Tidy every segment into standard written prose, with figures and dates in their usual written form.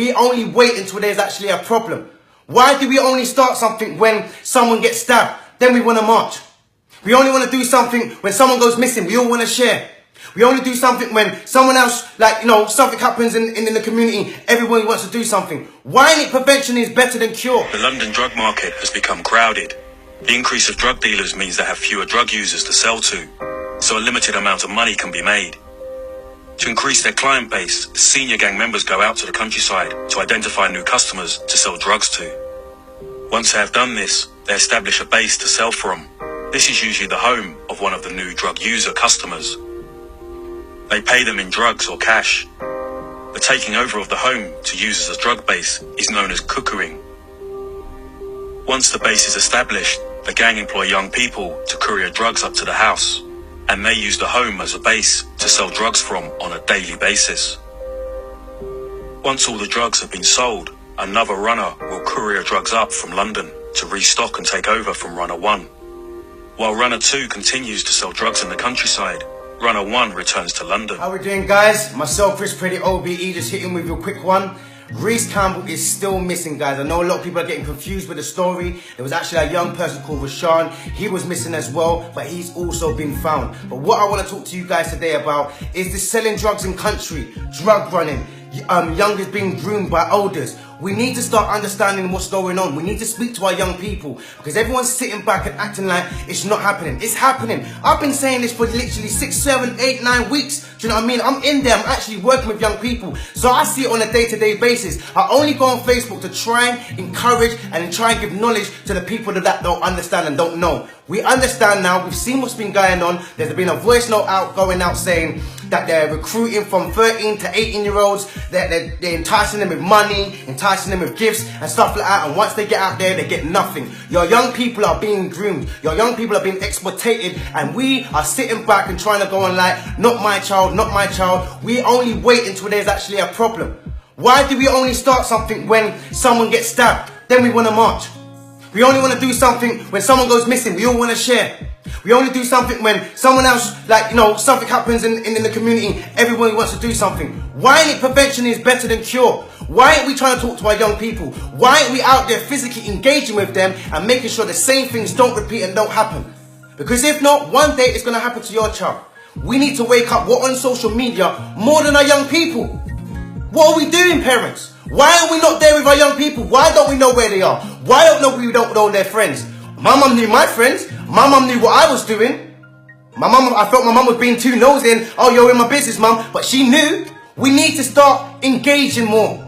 We only wait until there's actually a problem. Why do we only start something when someone gets stabbed? Then we want to march. We only want to do something when someone goes missing. We all want to share. We only do something when someone else, something happens in the community. Everyone wants to do something. Why ain't prevention is better than cure? The London drug market has become crowded. The increase of drug dealers means they have fewer drug users to sell to, so a limited amount of money can be made. To increase their client base, senior gang members go out to the countryside to identify new customers to sell drugs to. Once they have done this, they establish a base to sell from. This is usually the home of one of the new drug user customers. They pay them in drugs or cash. The taking over of the home to use as a drug base is known as cookering. Once the base is established, the gang employ young people to courier drugs up to the house, and they use the home as a base to sell drugs from on a daily basis. Once all the drugs have been sold, another runner will courier drugs up from London to restock and take over from Runner 1. While Runner 2 continues to sell drugs in the countryside, Runner 1 returns to London. How we doing, guys? Myself, Chris Pretty, OBE, just hitting with you a quick one. Reese Campbell is still missing, guys. I know a lot of people are getting confused with the story. There was actually a young person called Rashawn. He was missing as well, but he's also been found. But what I want to talk to you guys today about is the selling drugs in country, drug running, youngers being groomed by elders. We need to start understanding what's going on. We need to speak to our young people, because everyone's sitting back and acting like it's not happening. It's happening. I've been saying this for literally 6, 7, 8, 9 weeks. Do you know what I mean? I'm in there. I'm actually working with young people. So I see it on a day-to-day basis. I only go on Facebook to try and encourage and try and give knowledge to the people that don't understand and don't know. We understand now. We've seen what's been going on. There's been a voice note going out saying that they're recruiting from 13 to 18-year-olds. They're enticing them with money, enticing them with gifts and stuff like that. And once they get out there, they get nothing. Your young people are being groomed. Your young people are being exploited. And we are sitting back and trying to go on like, not my child, not my child. We only wait until there's actually a problem. Why do we only start something when someone gets stabbed? Then we want to march. We only want to do something when someone goes missing. We all want to share. We only do something when someone else, something happens in the community. Everyone wants to do something. Why ain't prevention is better than cure? Why aren't we trying to talk to our young people? Why aren't we out there physically engaging with them and making sure the same things don't repeat and don't happen? Because if not, one day it's going to happen to your child. We need to wake up. We're on social media more than our young people. What are we doing, parents? Why are we not there with our young people? Why don't we know where they are? Why we don't know their friends? My mum knew my friends. My mum knew what I was doing. I felt my mum was being too nosy and, oh, you're in my business, mum. But she knew. We need to start engaging more.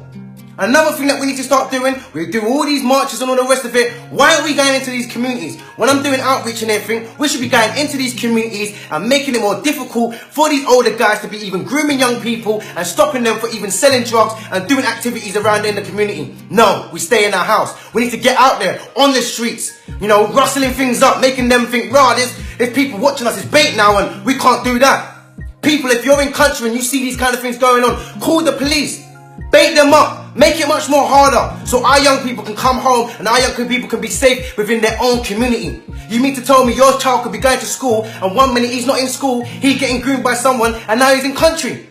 Another thing that we need to start doing, we do all these marches and all the rest of it. Why aren't we going into these communities? When I'm doing outreach and everything, we should be going into these communities and making it more difficult for these older guys to be even grooming young people and stopping them for even selling drugs and doing activities around in the community. No, we stay in our house. We need to get out there on the streets, rustling things up, making them think, rah, there's people watching us, it's bait now and we can't do that. People, if you're in country and you see these kind of things going on, call the police. Bait them up. Make it much more harder so our young people can come home and our young people can be safe within their own community. You mean to tell me your child could be going to school and 1 minute he's not in school, he's getting groomed by someone and now he's in country?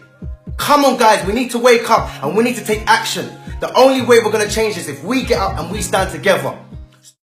Come on, guys, we need to wake up and we need to take action. The only way we're going to change this is if we get up and we stand together.